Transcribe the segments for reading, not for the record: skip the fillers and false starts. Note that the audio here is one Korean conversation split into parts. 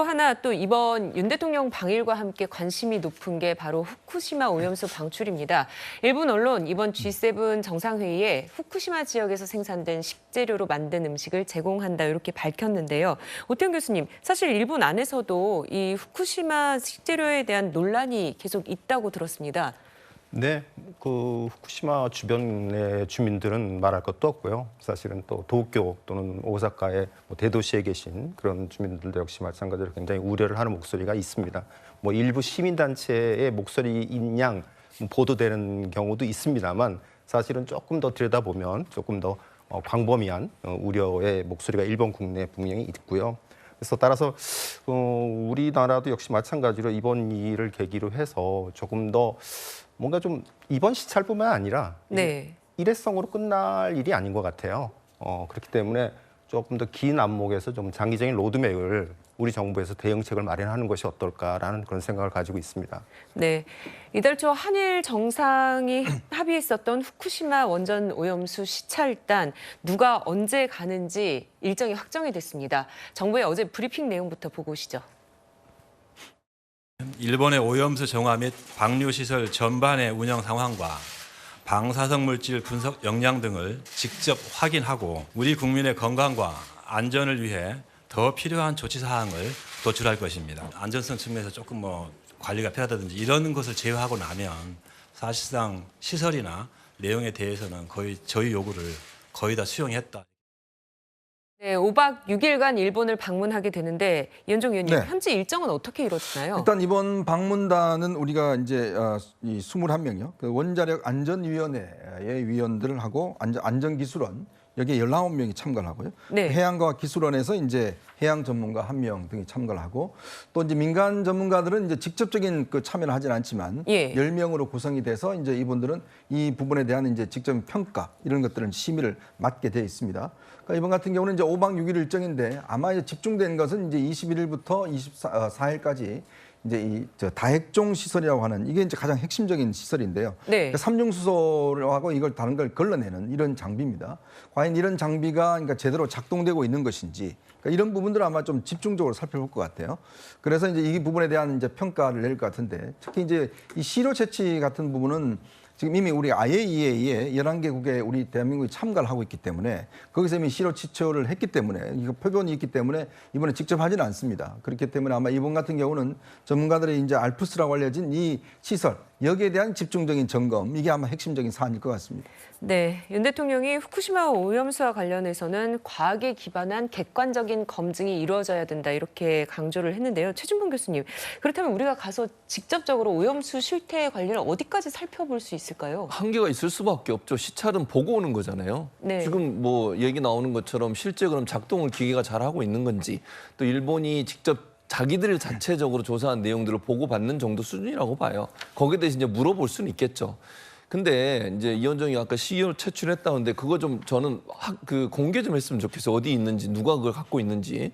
또 하나 또 이번 윤 대통령 방일과 함께 관심이 높은 게 바로 후쿠시마 오염수 방출입니다. 일본 언론 이번 G7 정상회의에 후쿠시마 지역에서 생산된 식재료로 만든 음식을 제공한다 이렇게 밝혔는데요. 오태훈 교수님, 사실 일본 안에서도 이 후쿠시마 식재료에 대한 논란이 계속 있다고 들었습니다. 네, 그 후쿠시마 주변의 주민들은 말할 것도 없고요. 사실은 또 도쿄 또는 오사카의 대도시에 계신 그런 주민들도 역시 마찬가지로 굉장히 우려를 하는 목소리가 있습니다. 일부 시민단체의 목소리인 양 보도되는 경우도 있습니다만 사실은 조금 더 들여다보면 조금 더 광범위한 우려의 목소리가 일본 국내에 분명히 있고요. 그래서 따라서 우리나라도 역시 마찬가지로 이번 일을 계기로 해서 조금 더 뭔가 좀 이번 시찰뿐만 아니라 네. 일회성으로 끝날 일이 아닌 것 같아요. 그렇기 때문에 조금 더 긴 안목에서 좀 장기적인 로드맵을 우리 정부에서 대응책을 마련하는 것이 어떨까라는 그런 생각을 가지고 있습니다. 네, 이달 초 한일 정상이 합의했었던 후쿠시마 원전 오염수 시찰단 누가 언제 가는지 일정이 확정이 됐습니다. 정부의 어제 브리핑 내용부터 보고 오시죠. 일본의 오염수 정화 및 방류시설 전반의 운영 상황과 방사성 물질 분석 역량 등을 직접 확인하고 우리 국민의 건강과 안전을 위해 더 필요한 조치 사항을 도출할 것입니다. 안전성 측면에서 조금 관리가 필요하다든지 이런 것을 제외하고 나면 사실상 시설이나 내용에 대해서는 거의 저희 요구를 거의 다 수용했다. 네, 5박 6일간 일본을 방문하게 되는데 이현종 의원님, 네. 현지 일정은 어떻게 이루어지나요? 일단 이번 방문단은 우리가 이제 이 21명이요. 그 원자력 안전위원회의 위원들하고 안전기술원 여기에 19명이 참가를 하고요. 네. 해양과학 기술원에서 이제 해양 전문가 1명 등이 참가를 하고 또 이제 민간 전문가들은 이제 직접적인 그 참여를 하진 않지만 예. 10명으로 구성이 돼서 이제 이분들은 이 부분에 대한 이제 직접 평가 이런 것들은 심의를 맡게 돼 있습니다. 그러니까 이번 같은 경우는 이제 5박 6일 일정인데 아마 이제 집중된 것은 이제 21일부터 24일까지 이제 이 다핵종 시설이라고 하는 이게 이제 가장 핵심적인 시설인데요. 네. 그러니까 삼중수소하고 이걸 다른 걸 걸러내는 이런 장비입니다. 과연 이런 장비가 그러니까 제대로 작동되고 있는 것인지 그러니까 이런 부분들을 아마 좀 집중적으로 살펴볼 것 같아요. 그래서 이제 이 부분에 대한 이제 평가를 낼 것 같은데 특히 이제 이 시료 채취 같은 부분은 지금 이미 우리 IAEA에 11개국에 우리 대한민국이 참가를 하고 있기 때문에 거기서 이미 시료 취처를 했기 때문에 이거 표본이 있기 때문에 이번에 직접 하지는 않습니다. 그렇기 때문에 아마 이번 같은 경우는 전문가들의 이제 알프스라고 알려진 이 시설 여기에 대한 집중적인 점검 이게 아마 핵심적인 사안일 것 같습니다. 네, 윤 대통령이 후쿠시마 오염수와 관련해서는 과학에 기반한 객관적인 검증이 이루어져야 된다 이렇게 강조를 했는데요. 최준봉 교수님, 그렇다면 우리가 가서 직접적으로 오염수 실태 관리를 어디까지 살펴볼 수 있을까요? 한계가 있을 수밖에 없죠. 시찰은 보고 오는 거잖아요. 네. 지금 얘기 나오는 것처럼 실제 그럼 작동을 기계가 잘하고 있는 건지 또 일본이 직접 자기들 자체적으로 조사한 내용들을 보고받는 정도 수준이라고 봐요. 거기에 대해서 이제 물어볼 수는 있겠죠. 근데 이제 이현정이 아까 시료 채취했다는데 그거 좀 저는 공개 좀 했으면 좋겠어요. 어디 있는지 누가 그걸 갖고 있는지.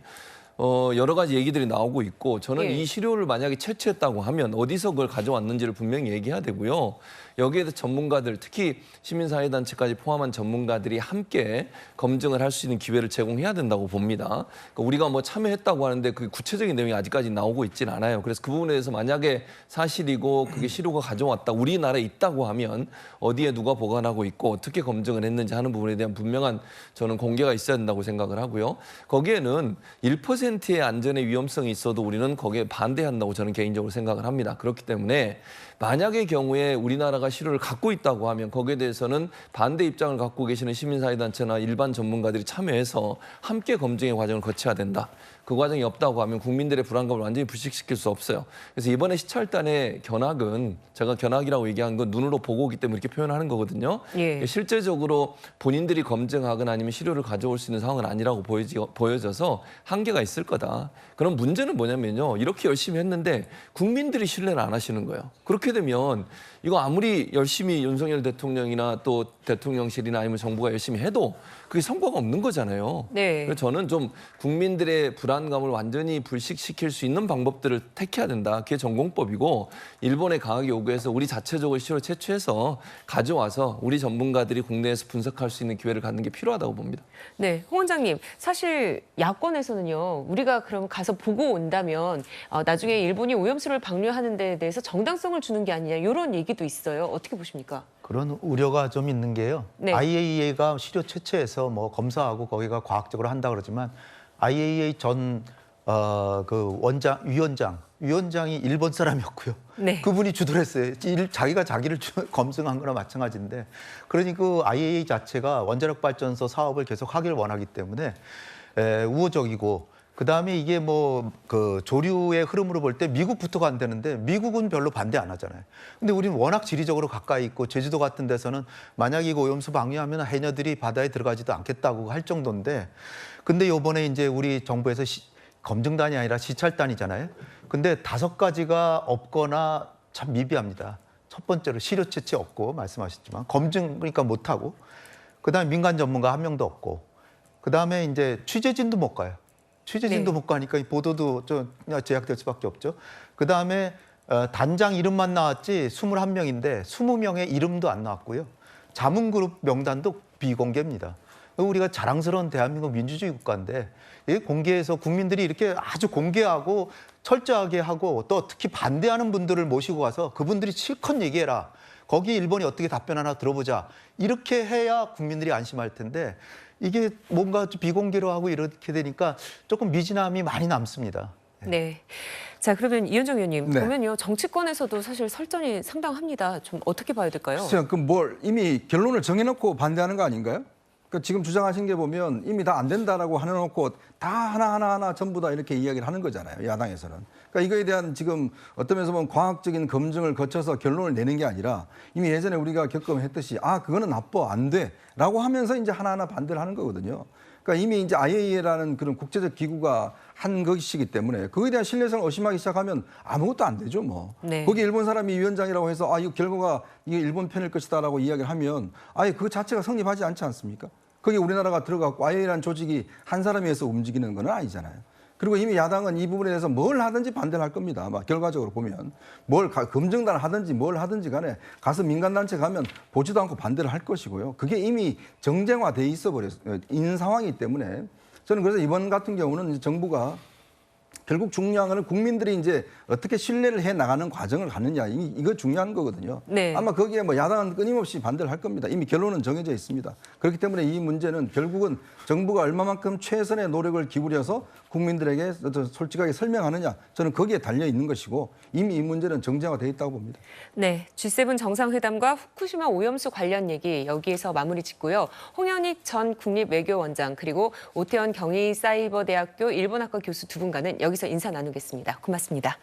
여러 가지 얘기들이 나오고 있고 저는 예. 이 시료를 만약에 채취했다고 하면 어디서 그걸 가져왔는지를 분명히 얘기해야 되고요. 여기에 대해서 전문가들 특히 시민사회단체까지 포함한 전문가들이 함께 검증을 할 수 있는 기회를 제공해야 된다고 봅니다. 그러니까 우리가 참여했다고 하는데 그 구체적인 내용이 아직까지 나오고 있지는 않아요. 그래서 그 부분에 대해서 만약에 사실이고 그게 시료가 가져왔다 우리나라에 있다고 하면 어디에 누가 보관하고 있고 어떻게 검증을 했는지 하는 부분에 대한 분명한 저는 공개가 있어야 된다고 생각을 하고요. 거기에는 1%의 안전의 위험성이 있어도 우리는 거기에 반대한다고 저는 개인적으로 생각을 합니다. 그렇기 때문에 만약의 경우에 우리나라가 시료를 갖고 있다고 하면 거기에 대해서는 반대 입장을 갖고 계시는 시민사회단체나 일반 전문가들이 참여해서 함께 검증의 과정을 거쳐야 된다. 그 과정이 없다고 하면 국민들의 불안감을 완전히 불식시킬 수 없어요. 그래서 이번에 시찰단의 견학은 제가 견학이라고 얘기한 건 눈으로 보고 오기 때문에 이렇게 표현하는 거거든요. 예. 실제적으로 본인들이 검증하거나 아니면 시료를 가져올 수 있는 상황은 아니라고 보여져서 한계가 있을 거다. 그럼 문제는 뭐냐면요. 이렇게 열심히 했는데 국민들이 신뢰를 안 하시는 거예요. 그렇게 되면 이거 아무리 열심히 윤석열 대통령이나 또 대통령실이나 아니면 정부가 열심히 해도 그게 성과가 없는 거잖아요. 네. 그래서 저는 좀 국민들의 불안 불안감을 완전히 불식시킬 수 있는 방법들을 택해야 된다. 그게 전공법이고 일본에 강하게 요구해서 우리 자체적으로 실효 채취해서 가져와서 우리 전문가들이 국내에서 분석할 수 있는 기회를 갖는 게 필요하다고 봅니다. 네, 홍 원장님, 사실 야권에서는요, 우리가 그럼 가서 보고 온다면 나중에 일본이 오염수를 방류하는 데 대해서 정당성을 주는 게 아니냐 이런 얘기도 있어요. 어떻게 보십니까? 그런 우려가 좀 있는 게요. 네. IAEA가 시료 채취해서 뭐 검사하고 거기가 과학적으로 한다 그러지만 IAEA 전 그 위원장이 일본 사람이었고요. 네. 그분이 주도를 했어요. 자기가 자기를 검증한 거나 마찬가지인데, 그러니 그 IAEA 자체가 원자력 발전소 사업을 계속 하길 원하기 때문에 우호적이고, 그다음에 이게 뭐 그 조류의 흐름으로 볼 때 미국부터가 안 되는데 미국은 별로 반대 안 하잖아요. 근데 우리는 워낙 지리적으로 가까이 있고 제주도 같은 데서는 만약 이거 오염수 방류하면 해녀들이 바다에 들어가지도 않겠다고 할 정도인데, 근데 요번에 이제 우리 정부에서 검증단이 아니라 시찰단이잖아요. 근데 5가지가 없거나 참 미비합니다. 첫 번째로 시료 채취 없고 말씀하셨지만 검증 그러니까 못 하고, 그다음에 민간 전문가 한 명도 없고, 그다음에 이제 취재진도 못 가요. 취재진도 네. 못 가니까 이 보도도 좀 제약될 수밖에 없죠. 그다음에 단장 이름만 나왔지 21명인데 20명의 이름도 안 나왔고요. 자문그룹 명단도 비공개입니다. 우리가 자랑스러운 대한민국 민주주의 국가인데 이 공개해서 국민들이 이렇게 아주 공개하고 철저하게 하고, 또 특히 반대하는 분들을 모시고 가서 그분들이 실컷 얘기해라. 거기 일본이 어떻게 답변하나 들어보자. 이렇게 해야 국민들이 안심할 텐데 이게 뭔가 비공개로 하고 이렇게 되니까 조금 미진함이 많이 남습니다. 네. 자, 그러면 이현정 의원님, 네. 보면요, 정치권에서도 사실 설전이 상당합니다. 좀 어떻게 봐야 될까요? 글쎄요, 그 이미 결론을 정해놓고 반대하는 거 아닌가요? 그러니까 지금 주장하신 게 보면 이미 다 안 된다라고 해놓고 다 하나하나 전부 다 이렇게 이야기를 하는 거잖아요, 야당에서는. 그러니까 이거에 대한 지금 어떤 면에서 보면 과학적인 검증을 거쳐서 결론을 내는 게 아니라 이미 예전에 우리가 경험했듯이 그거는 나빠, 안 돼 라고 하면서 이제 하나하나 반대를 하는 거거든요. 그러니까 이미 이제 IAEA라는 그런 국제적 기구가 한 것이기 때문에 그거에 대한 신뢰성을 의심하기 시작하면 아무것도 안 되죠, 뭐. 네. 거기 일본 사람이 위원장이라고 해서 이거 결과가 이게 일본 편일 것이다라고 이야기를 하면 아예 그 자체가 성립하지 않지 않습니까? 거기 우리나라가 들어갔고 IAEA라는 조직이 한 사람에 의해서 움직이는 건 아니잖아요. 그리고 이미 야당은 이 부분에 대해서 뭘 하든지 반대를 할 겁니다. 아마 결과적으로 보면 검증단을 하든지 뭘 하든지 간에 가서 민간단체 가면 보지도 않고 반대를 할 것이고요. 그게 이미 정쟁화돼 있어 있는 상황이기 때문에 저는 그래서 이번 같은 경우는 정부가 결국 중요한 거는 국민들이 이제 어떻게 신뢰를 해 나가는 과정을 가느냐, 이거 중요한 거거든요. 네. 아마 거기에 뭐 야당은 끊임없이 반대를 할 겁니다. 이미 결론은 정해져 있습니다. 그렇기 때문에 이 문제는 결국은 정부가 얼마만큼 최선의 노력을 기울여서 국민들에게 솔직하게 설명하느냐, 저는 거기에 달려 있는 것이고 이미 이 문제는 정쟁화돼 있다고 봅니다. 네, G7 정상회담과 후쿠시마 오염수 관련 얘기 여기에서 마무리 짓고요. 홍현익 전 국립외교원장 그리고 오태원 경희사이버대학교 일본학과 교수 두 분과는 여기서 인사 나누겠습니다. 고맙습니다.